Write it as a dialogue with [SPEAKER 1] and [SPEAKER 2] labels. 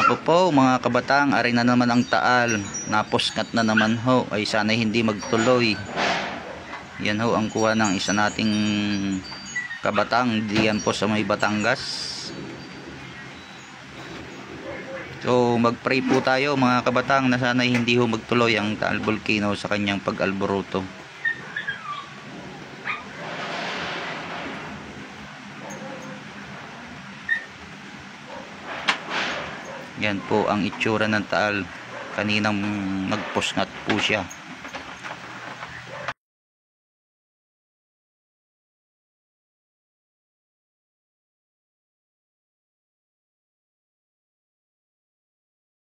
[SPEAKER 1] Naku po mga kabatang, ari na naman ang taal. Naposkat na naman ho. Ay sana hindi magtuloy. Yan ho ang kuha ng isa nating kabatang diyan po sa may Batangas. So magpray po tayo mga kabatang na sana hindi ho magtuloy ang Taal Volcano sa kanyang pag-alboroto. Yan po ang itsura ng taal. Kaninang nagposngat po siya.